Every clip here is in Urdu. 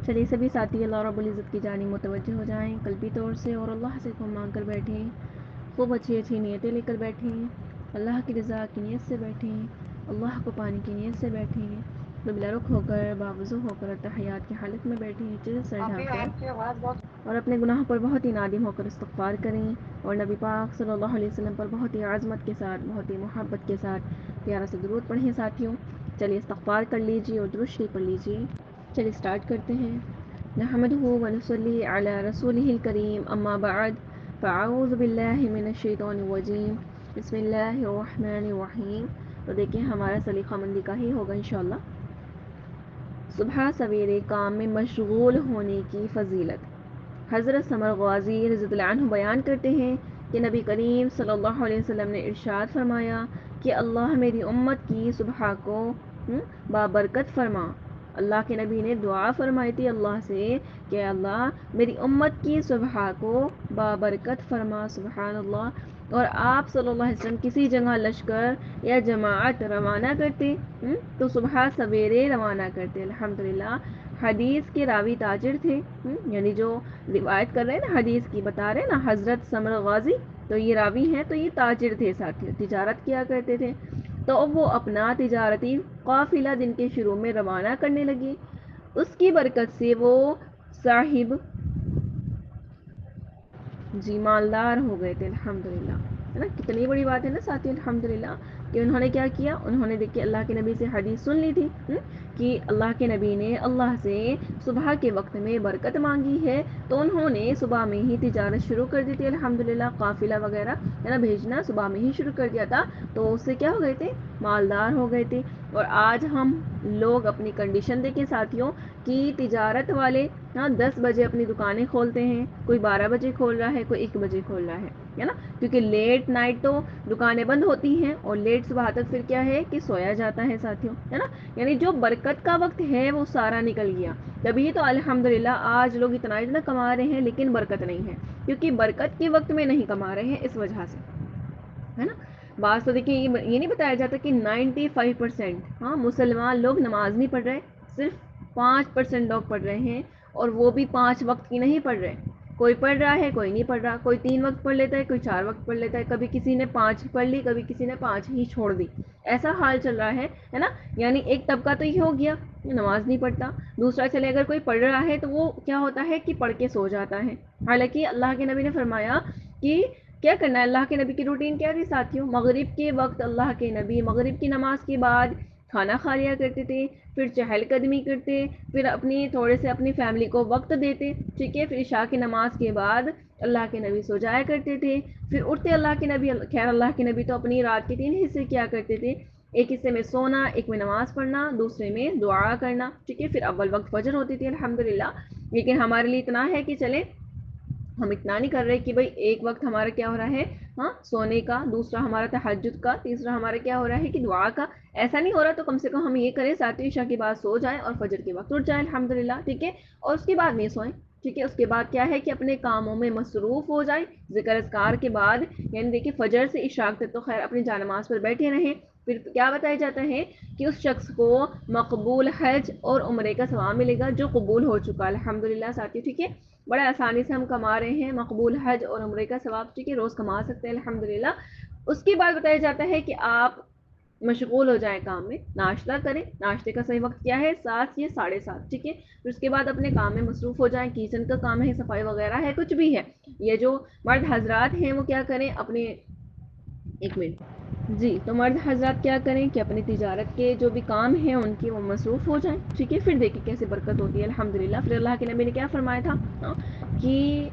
چلیے سبھی ساتھی اللہ رب العزت کی جانب متوجہ ہو جائیں قلبی طور سے اور اللہ سے خوب مانگ کر بیٹھیں، خوب اچھی اچھی نیتیں لے کر بیٹھیں، اللہ کی رضا کی نیت سے بیٹھیں، اللہ کو پانے کی نیت سے بیٹھیں، قبلہ رخ ہو کر باوضو ہو کر تحیات کی حالت میں بیٹھیں، نیچے سے سر ڈھک کر اور اپنے گناہوں پر بہت ہی نادم ہو کر استغفار کریں اور نبی پاک صلی اللہ علیہ وسلم پر بہت ہی عظمت کے ساتھ، بہت ہی محبت کے ساتھ پیارا سے درود پڑھیں ساتھیوں۔ چلیے استغفار کر لیجیے اور درود شریف پڑھ لیجیے۔ چلیے اسٹارٹ کرتے ہیں۔ نحمده ونصلی علی رسولہ الکریم، اما بعد فاعوذ باللہ من الشیطان الرجیم، بسم اللہ الرحمن الرحیم۔ تو دیکھیں ہمارا سلیقہ مندی کا ہی ہوگا انشاءاللہ۔ صبح سویرے کام میں مشغول ہونے کی فضیلت۔ حضرت ثمر غازی رضی اللہ عنہ بیان کرتے ہیں کہ نبی کریم صلی اللہ علیہ وسلم نے ارشاد فرمایا کہ اللہ میری امت کی صبح کو بابرکت فرما۔ اللہ کے نبی نے دعا فرمائی تھی اللہ سے کہ اللہ میری امت کی صبح کو بابرکت فرما، سبحان اللہ۔ اور آپ صلی اللہ علیہ وسلم کسی جگہ لشکر یا جماعت روانہ کرتے تو صبح سویرے روانہ کرتے، الحمدللہ۔ حدیث کے راوی تاجر تھے، یعنی جو روایت کر رہے ہیں نا، حدیث کی بتا رہے ہیں نا حضرت ثمر غازی، تو یہ راوی ہیں، تو یہ تاجر تھے ساتھی، تجارت کیا کرتے تھے۔ تو وہ اپنا تجارتی قافلہ دن کے شروع میں روانہ کرنے لگے، اس کی برکت سے وہ صاحب جی مالدار ہو گئے تھے، الحمدللہ، ہے نا۔ کتنی بڑی بات ہے نا ساتھی، الحمدللہ، کہ انہوں نے کیا کیا، انہوں نے دیکھیے اللہ کے نبی سے حدیث سن لی تھی کہ اللہ کے نبی نے اللہ سے صبح کے وقت میں برکت مانگی ہے، تو انہوں نے صبح میں ہی تجارت شروع کر دی تھی، الحمدللہ، قافلہ وغیرہ ہے نا بھیجنا صبح میں ہی شروع کر دیا تھا، تو اس سے کیا ہو گئے تھے، مالدار ہو گئے تھے۔ اور آج ہم لوگ اپنی کنڈیشن دیکھیں ساتھیوں، کہ تجارت والے 10 بجے اپنی دکانیں کھولتے ہیں، کوئی 12 بجے کھول رہا ہے، کوئی 1 بجے کھول رہا ہے نا، کیونکہ لیٹ نائٹ تو دکانیں بند ہوتی ہیں اور لیٹ صبح تک پھر کیا ہے کہ سویا جاتا ہے ساتھیوں، ہے نا۔ یعنی جو برکت کا وقت ہے وہ سارا نکل گیا، تبھی تو الحمدللہ آج لوگ اتنا کما رہے ہیں لیکن برکت نہیں ہے، کیونکہ برکت کے وقت میں نہیں کما رہے ہیں، اس وجہ سے، ہے نا۔ بعض تو دیکھیں یہ نہیں بتایا جاتا کہ 95% مسلمان لوگ نماز نہیں پڑھ رہے، صرف 5% لوگ پڑھ رہے ہیں، اور وہ بھی 5 وقت کی نہیں پڑھ رہے۔ کوئی پڑھ رہا ہے، کوئی نہیں پڑھ رہا، کوئی 3 وقت پڑھ لیتا ہے، کوئی 4 وقت پڑھ لیتا ہے، کبھی کسی نے 5 پڑھ لی، کبھی کسی نے 5 ہی چھوڑ دی، ایسا حال چل رہا ہے نا۔ یعنی ایک طبقہ تو یہ ہو گیا نماز نہیں پڑھتا، دوسرا چلے اگر کوئی پڑھ رہا ہے تو وہ کیا ہوتا ہے کہ پڑھ کے سو جاتا ہے، حالانکہ اللہ کے نبی نے فرمایا کہ کیا کرنا ہے۔ اللہ کے نبی کی روٹین کیا تھی ساتھیوں، مغرب کے وقت اللہ کے نبی مغرب کی نماز کے بعد کھانا کھا لیا کرتے تھے، پھر چہل قدمی کرتے، پھر تھوڑے سے اپنی فیملی کو وقت دیتے، ٹھیک ہے، پھر عشاء کی نماز کے بعد اللہ کے نبی سو جایا کرتے تھے، پھر اٹھتے اللہ کے نبی، خیر اللہ کے نبی تو اپنی رات کے 3 حصے کیا کرتے تھے، ایک حصے میں سونا، ایک میں نماز پڑھنا، دوسرے میں دعا کرنا، ٹھیک ہے، پھر اول وقت فجر ہوتی تھی الحمدللہ۔ لیکن ہمارے لیے اتنا ہے کہ چلے ہم اتنا نہیں کر رہے کہ بھئی ایک وقت ہمارا کیا ہو رہا ہے سونے کا، دوسرا ہمارا تہجد کا، تیسرا ہمارا کیا ہو رہا ہے کہ دعا کا، ایسا نہیں ہو رہا، تو کم سے کم ہم یہ کریں 7 عشاء کے بعد سو جائیں اور فجر کے وقت اٹھ جائیں الحمدللہ، ٹھیک ہے، اور اس کے بعد نہیں سوئیں، ٹھیک ہے، اس کے بعد کیا ہے کہ اپنے کاموں میں مصروف ہو جائیں، ذکر اذکار کے بعد، یعنی دیکھیں فجر سے عشاء تک تو خیر اپنی جانماز پر بیٹھے رہیں، پھر کیا بتایا جاتا ہے کہ اس شخص کو مقبول حج اور عمرے کا ثواب ملے گا جو قبول ہو چکا، الحمدللہ ساتھی، ٹھیک ہے، بڑے آسانی سے ہم کما رہے ہیں مقبول حج اور عمرے کا ثواب، ٹھیک ہے، روز کما سکتے ہیں الحمدللہ۔ اس کے بعد بتایا جاتا ہے کہ آپ مشغول ہو جائیں کام میں، ناشتہ کریں، ناشتے کا صحیح وقت کیا ہے 7 یا 7:30، ٹھیک ہے، پھر اس کے بعد اپنے کام میں مصروف ہو جائیں، کچن کا کام ہے، صفائی وغیرہ ہے، کچھ بھی ہے، یہ جو مرد حضرات ہیں وہ کیا کریں، اپنے 1 منٹ جی، تو مرد حضرات کیا کریں کہ اپنی تجارت کے جو بھی کام ہیں ان کی وہ مصروف ہو جائیں، ٹھیک ہے، پھر دیکھیں کیسے برکت ہوتی ہے الحمدللہ۔ پھر اللہ کے نبی نے کیا فرمایا تھا کہ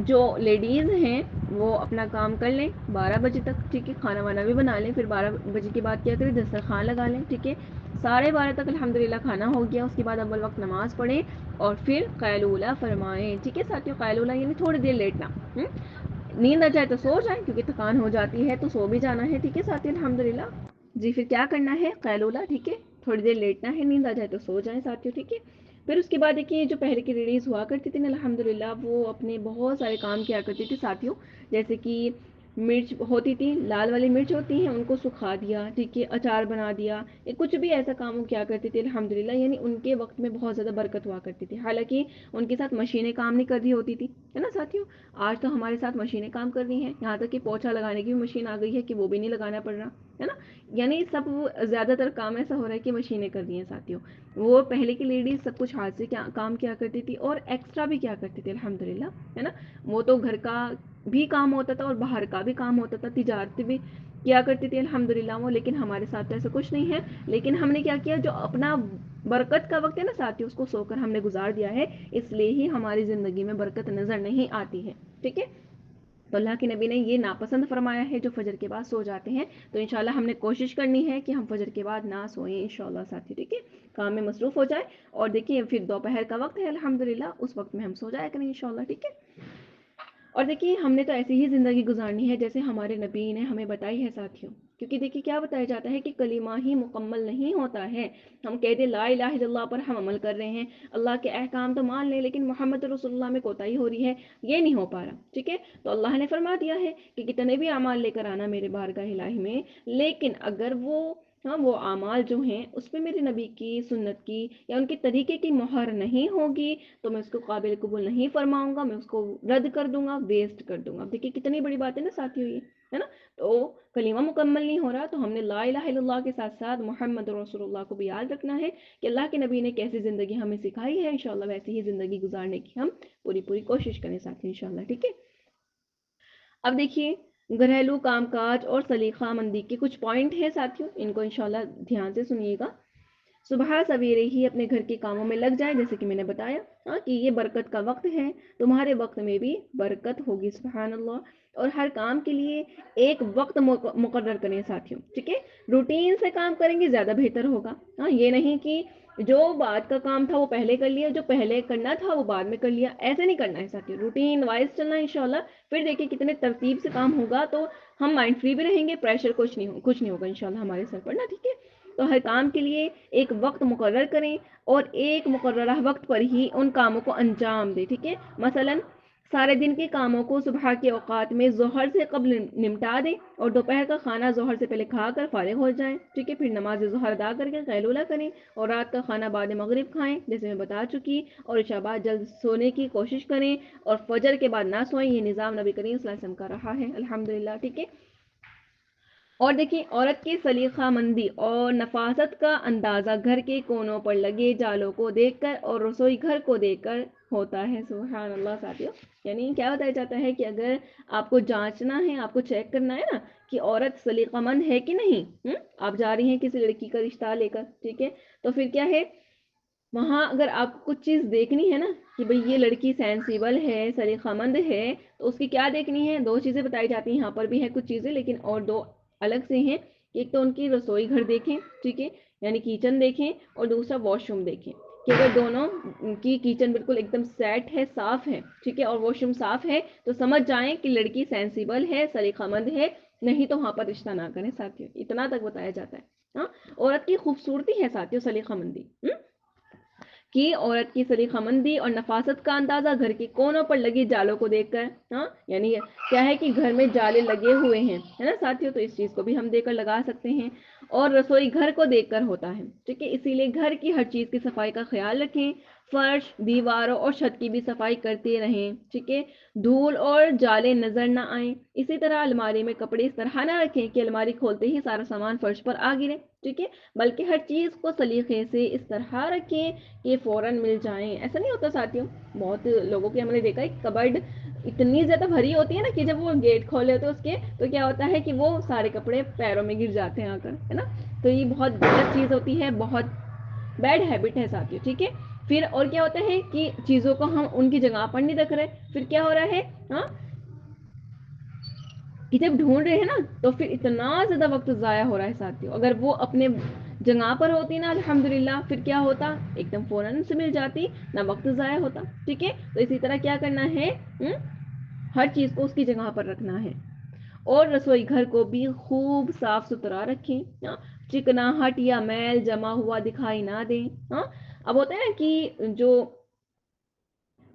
جو لیڈیز ہیں وہ اپنا کام کر لیں 12 بجے تک، ٹھیک ہے، کھانا وانا بھی بنا لیں، پھر 12 بجے کے بعد کیا کریں، دسترخوان لگا لیں، ٹھیک ہے، 12:30 تک الحمدللہ کھانا ہو گیا، اس کے بعد اول وقت نماز پڑھیں اور پھر قیلولہ فرمائیں، ٹھیک ہے ساتھیوں، قیلولہ یعنی تھوڑی دیر لیٹنا، نیند آ جائے تو سو جائیں کیونکہ تھکان ہو جاتی ہے تو سو بھی جانا ہے، ٹھیک ہے ساتھی الحمدللہ۔ جی پھر کیا کرنا ہے، قیلولہ، ٹھیک ہے، تھوڑی دیر لیٹنا ہے، نیند آ جائے تو سو جائیں ساتھیوں، ٹھیک ہے۔ پھر اس کے بعد دیکھیے جو پہلے کی لیڈیز ہوا کرتی تھی نا الحمدللہ، وہ اپنے بہت سارے کام کیا کرتی تھی ساتھیوں، جیسے کہ مرچ ہوتی تھی، لال والی مرچ ہوتی ہیں، ان کو سکھا دیا، ٹھیک ہے، اچار بنا دیا، کچھ بھی ایسا کام وہ کیا کرتی تھی الحمدللہ، یعنی ان کے وقت میں بہت زیادہ برکت ہوا کرتی تھی. حالانکہ ان کے ساتھ مشینیں کام نہیں کر رہی ہوتی تھی، ہے نا ساتھیوں. آج تو ہمارے ساتھ مشینیں کام کر رہی ہیں، یہاں تک کہ پوچھا لگانے کی بھی مشین آ گئی ہے کہ وہ بھی نہیں لگانا پڑ رہا، ہے نا. یعنی سب زیادہ تر کام ایسا ہو رہا ہے کہ مشینیں کر دی ہیں ساتھیوں. وہ پہلے کی لیڈیز سب کچھ ہاتھ سے کام کیا کرتی تھی اور ایکسٹرا بھی کیا کرتی تھی الحمدللہ، ہے نا. وہ تو گھر کا بھی کام ہوتا تھا اور باہر کا بھی کام ہوتا تھا، تجارت بھی کیا کرتی تھی الحمدللہ وہ. لیکن ہمارے ساتھ تو ایسا کچھ نہیں ہے. لیکن ہم نے کیا کیا، جو اپنا برکت کا وقت ہے نا ساتھیوں، اس کو سو کر ہم نے گزار دیا ہے، اس لیے ہی ہماری زندگی میں برکت نظر نہیں آتی ہے. ٹھیک ہے، تو اللہ کے نبی نے یہ ناپسند فرمایا ہے جو فجر کے بعد سو جاتے ہیں. تو انشاءاللہ ہم نے کوشش کرنی ہے کہ ہم فجر کے بعد نہ سوئیں انشاءاللہ ساتھی. ٹھیک ہے، کام میں مصروف ہو جائے. اور دیکھیے پھر دوپہر کا وقت ہے الحمدللہ، اس وقت میں ہم سو جایا کریں انشاءاللہ. ٹھیک ہے، اور دیکھیے ہم نے تو ایسی ہی زندگی گزارنی ہے جیسے ہمارے نبی نے ہمیں بتائی ہے ساتھیوں. کیونکہ دیکھیے کیا بتایا جاتا ہے کہ کلمہ ہی مکمل نہیں ہوتا ہے. ہم کہتے ہیں لا الہ الا اللہ پر ہم عمل کر رہے ہیں، اللہ کے احکام تو مان لیں، لیکن محمد رسول اللہ میں کوتاہی ہو رہی ہے، یہ نہیں ہو پا رہا. ٹھیک ہے، تو اللہ نے فرما دیا ہے کہ کتنے بھی اعمال لے کر آنا میرے بارگاہ الہی میں، لیکن اگر وہ اعمال جو ہیں اس پہ میرے نبی کی سنت کی یا ان کے طریقے کی مہر نہیں ہوگی تو میں اس کو قابل قبول نہیں فرماؤں گا، میں اس کو رد کر دوں گا، ویسٹ کر دوں گا. اب دیکھیے کتنی بڑی بات ہے نا ساتھیوں یہ، ہے نا. تو کلمہ مکمل نہیں ہو رہا تو ہم نے لا الہ الا اللہ کے ساتھ ساتھ محمد رسول اللہ کو بھی یاد رکھنا ہے کہ اللہ کے نبی نے کیسی زندگی ہمیں سکھائی ہے. انشاءاللہ ویسی ہی زندگی گزارنے کی ہم پوری کوشش کریں ساتھی انشاءاللہ. ٹھیک ہے، اب دیکھیے گھریلو کام کاج اور سلیقہ مندی کے کچھ پوائنٹ ہیں ساتھیوں، ان کو انشاءاللہ دھیان سے سنیے گا. صبح سویرے ہی اپنے گھر کے کاموں میں لگ جائے، جیسے کہ میں نے بتایا کہ یہ برکت کا وقت ہے، تمہارے وقت میں بھی برکت ہوگی سبحان اللہ. اور ہر کام کے لیے ایک وقت مقرر کریں ساتھیوں. ٹھیک ہے، روٹین سے کام کریں گے زیادہ بہتر ہوگا. یہ نہیں کہ جو بعد کا کام تھا وہ پہلے کر لیا، جو پہلے کرنا تھا وہ بعد میں کر لیا، ایسے نہیں کرنا ہے ساتھیوں. روٹین وائز چلنا انشاءاللہ. پھر دیکھیں کتنے ترتیب سے کام ہوگا تو ہم مائنڈ فری بھی رہیں گے، پریشر کچھ نہیں ہوگا انشاءاللہ ہمارے سر پر نا. ٹھیک ہے، تو ہر کام کے لیے ایک وقت مقرر کریں اور ایک مقررہ وقت پر ہی ان کاموں کو انجام دیں. ٹھیک ہے، مثلاً سارے دن کے کاموں کو صبح کے اوقات میں ظہر سے قبل نمٹا دیں اور دوپہر کا کھانا ظہر سے پہلے کھا کر فارغ ہو جائیں. ٹھیک ہے، پھر نماز ظہر ادا کر کے قیلولہ کریں اور رات کا کھانا بعد مغرب کھائیں جیسے میں بتا چکی. اور عشاء بعد جلد سونے کی کوشش کریں اور فجر کے بعد نہ سوئیں. یہ نظام نبی کریم صلی اللہ علیہ وسلم کا رہا ہے الحمدللہ. ٹھیک ہے، اور دیکھیں عورت کی سلیقہ مندی اور نفاست کا اندازہ گھر کے کونوں پر لگے جالوں کو دیکھ کر اور رسوئی گھر کو دیکھ کر ہوتا ہے سبحان اللہ ساتھیوں. یعنی کیا بتایا جاتا ہے کہ اگر آپ کو جانچنا ہے، آپ کو چیک کرنا ہے نا کہ عورت سلیقہ مند ہے کہ نہیں، آپ جا رہی ہیں کسی لڑکی کا رشتہ لے کر، ٹھیک ہے، تو پھر کیا ہے وہاں اگر آپ کو کچھ چیز دیکھنی ہے نا کہ بھئی یہ لڑکی سینسیبل ہے، سلیقہ مند ہے، تو اس کی کیا دیکھنی ہے، دو چیزیں بتائی جاتی ہیں. یہاں پر بھی ہے کچھ چیزیں لیکن اور دو الگ سے ہیں. ایک تو ان کی رسوئی گھر دیکھیں، ٹھیک ہے، یعنی کچن دیکھیں، اور دوسرا واش روم دیکھیں کہ اگر دونوں کی کچن بالکل ایک دم سیٹ ہے، صاف ہے، ٹھیک ہے، اور واش روم صاف ہے تو سمجھ جائیں کہ لڑکی سینسیبل ہے، سلیقہ مند ہے. نہیں تو وہاں پر رشتہ نہ کریں ساتھیوں. اتنا تک بتایا جاتا ہے. عورت کی خوبصورتی ہے ساتھیوں سلیقہ مندی، کہ عورت کی سلیقہ مندی اور نفاست کا اندازہ گھر کے کونوں پر لگی جالوں کو دیکھ کر، یعنی کیا ہے کہ گھر میں جالے لگے ہوئے ہیں، ہے نا ساتھیوں، تو اس چیز کو بھی ہم دیکھ کر لگا سکتے ہیں. اور رسوئی گھر کو دیکھ کر ہوتا ہے. ٹھیک ہے، اسی لیے گھر کی ہر چیز کی صفائی کا خیال رکھیں. فرش، دیواروں اور چھت کی بھی صفائی کرتے رہیں. ٹھیک ہے، دھول اور جالے نظر نہ آئیں. اسی طرح الماری میں کپڑے اس طرح نہ رکھیں کہ الماری کھولتے ہی سارا سامان فرش پر آ گرے. ٹھیک ہے، بلکہ ہر چیز کو سلیقے سے اس طرح رکھیں کہ فوراً مل جائیں. ایسا نہیں ہوتا ساتھیوں، بہت لوگوں کے ہم نے دیکھا ہے کبرڈ اتنی زیادہ بھری ہوتی ہے نا کہ جب وہ گیٹ کھولے ہوتے اس کے تو کیا ہوتا ہے کہ وہ سارے کپڑے پیروں میں گر جاتے ہیں آ کر، ہے نا. تو یہ بہت غلط چیز ہوتی ہے، بہت بیڈ ہیبٹ ہے ساتھیوں. ٹھیک ہے، پھر اور کیا ہوتا ہے کہ چیزوں کو ہم ان کی جگہ پر نہیں رکھ رہے. پھر کیا ہو رہا ہے کہ جب ڈھونڈ رہے ہیں نا تو پھر اتنا زیادہ وقت ضائع ہو رہا ہے ساتھیوں. اگر وہ اپنے جگہ پر ہوتی نا الحمدللہ پھر کیا ہوتا، ایک دم فوراً سے مل جاتی، نہ وقت ضائع ہوتا. ٹھیک ہے، تو اسی طرح کیا کرنا ہے، ہر چیز کو اس کی جگہ پر رکھنا ہے. اور رسوئی گھر کو بھی خوب صاف ستھرا رکھیں، چکناہٹ یا میل جمع ہوا دکھائی نہ دیں. اب ہوتا ہے نا کہ جو